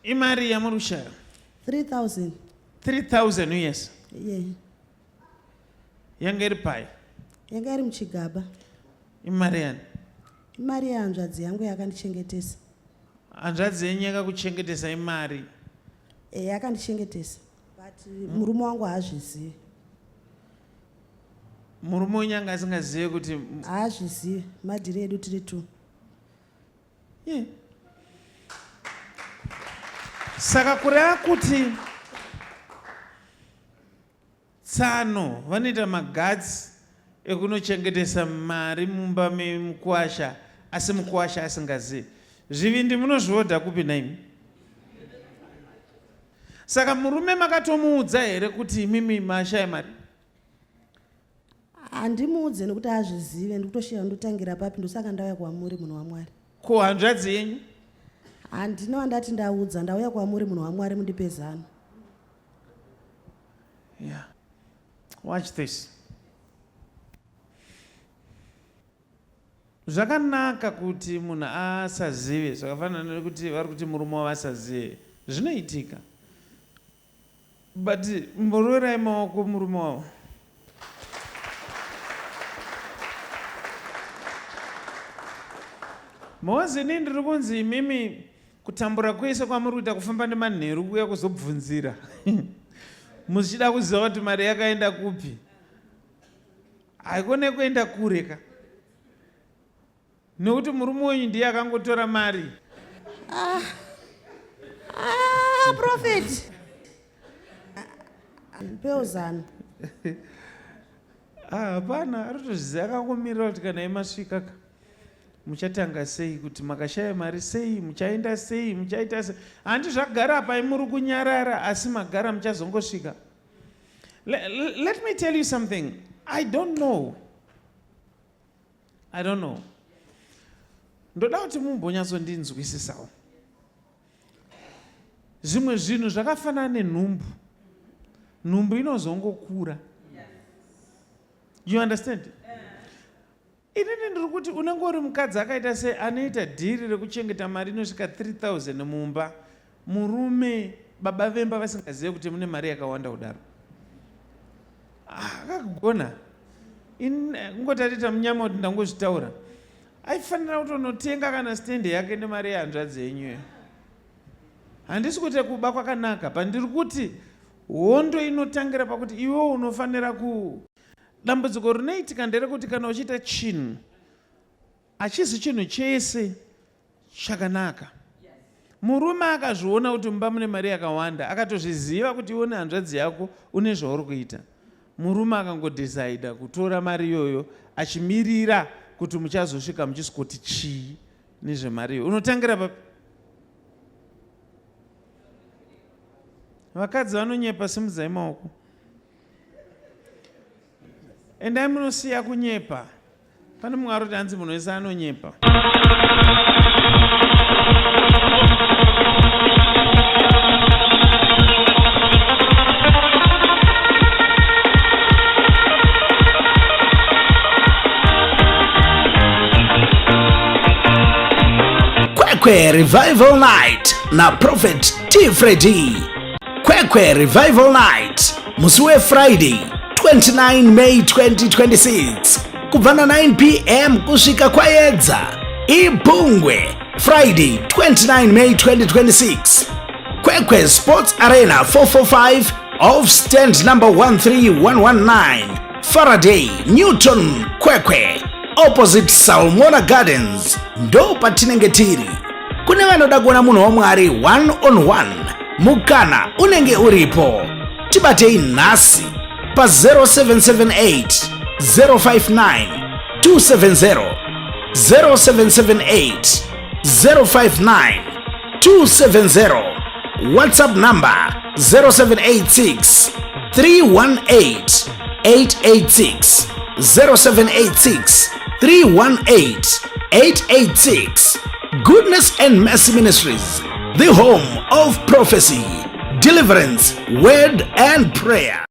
Imari ya murusha 3,000. 3,000 yes. Yeah. Yangeri pai. Yanga iri muchigaba. Imari yani. Imari yanzvadzi yangu yakandichengetesa. Hanzvadzi yenyu yakakuchengetesa imari. Yakandichengetesa. But murume wangu haazvizivi. Murume wenyu anga asingazive kuti haazvizivi. Madhiri edu tiri 2. Yeah. Saka kureva kuti tsano vanoita magadzi ekunochengetesa mari mumba memukuwasha asi mukuwasha asingazivi. Zvivindi munozvodha kupi naimi? Saka murume makatomuudza here kuti imimi mashaya mari? Handimuudze nekuti haazvizive, ndikutoshiya ndotangira papi ndosaka ndauya kwamuri munhu waMwari. Ko hanzvadzi yenyu? Handina wandati ndaudza, ndauya kwamuri munhu waMwari mundipe zano. Yeah. Watch this. Zvakanaka kuti munhu asazive, zvakafanana nekuti vari kuti murume wavo asazive. Zvinoitika. But mbororai maoko murume wavo. Mozini ndiri kunzi imimi kutambura kwese kwamuri kuita kufamba nemanheru kuya kuzobvunzira. Muchida kuziva kuti mari yakaenda kupi. Haikone kuenda kure ka. Nekuti murume wenyu ndiye akangotora mari. Prophet. Peuzano. Hapana, aritoziva akangomirira kuti kana imasvika ka. Muchatanga sei kuti makashaya mari sei, muchaenda sei, muchaita sei. Handi zvagara pai muri kunyarara asi magara muchazongosvika. Let me tell you something. I don't know. Ndoda kuti mumbonyatsondinzwisisawo. Zvimwe zvinhu zvakafanana nenhumbu. Nhumbu inozongokura. You understand? Inini ndiri kuti unenge uri mukadzi akaita sei anoita dhiri rekuchengeta mari inosvika 3,000 mumba. Murume baba vemba vasingazive kuti mune mari yakawanda kudaro. Akagona. Ngotatita munyama kuti ndangozvitaura. Aifanira kutonotenga kana stende yake nemari yehanzvadzi yenyu. Handisi kuti kuba kwakanaka, pandiri kuti hondo inotangira pakuti iwe unofanira ku dambudziko rinoitika nderekuti kana uchiita chinhu hachizi chinhu chese chakanaka. Murume akazviona kuti mumba mune mari yakawanda, akatozviziva kuti iwe nehanzvadzi yako une zvauri kuita. Murume akangodecida kutora mari iyoyo achimirira kuti muchazosvika muchiswoti chii nezvemari iyoyo. Unotangira papi? Vakadzi vanonyepa, simudzai maoko. Endai munosiya kunyepa. Pane mumwe aroti hanzi munhu wese anonyepa. Kwekwe Revival Night na Prophet T. Freddy. Kwekwe Revival Night, musi weFriday 29 May 2026 kubva na 9 p.m. kusvika kwaedza. Ibungwe Friday 29 May 2026 Kwekwe Sports Arena 445 off stand number 13119 Faraday Newton Kwekwe opposite Salmona Gardens. Ndo patinenge tiri. Kune vanoda kuona munhu waMwari 1-on-1, mukana unenge uripo. Tibatei nhasi pa 0778 059 270 0778 059 270 WhatsApp number 0786 318 886 0786 318 886. Goodness and Mercy Ministries, the home of prophecy, deliverance, word and prayer.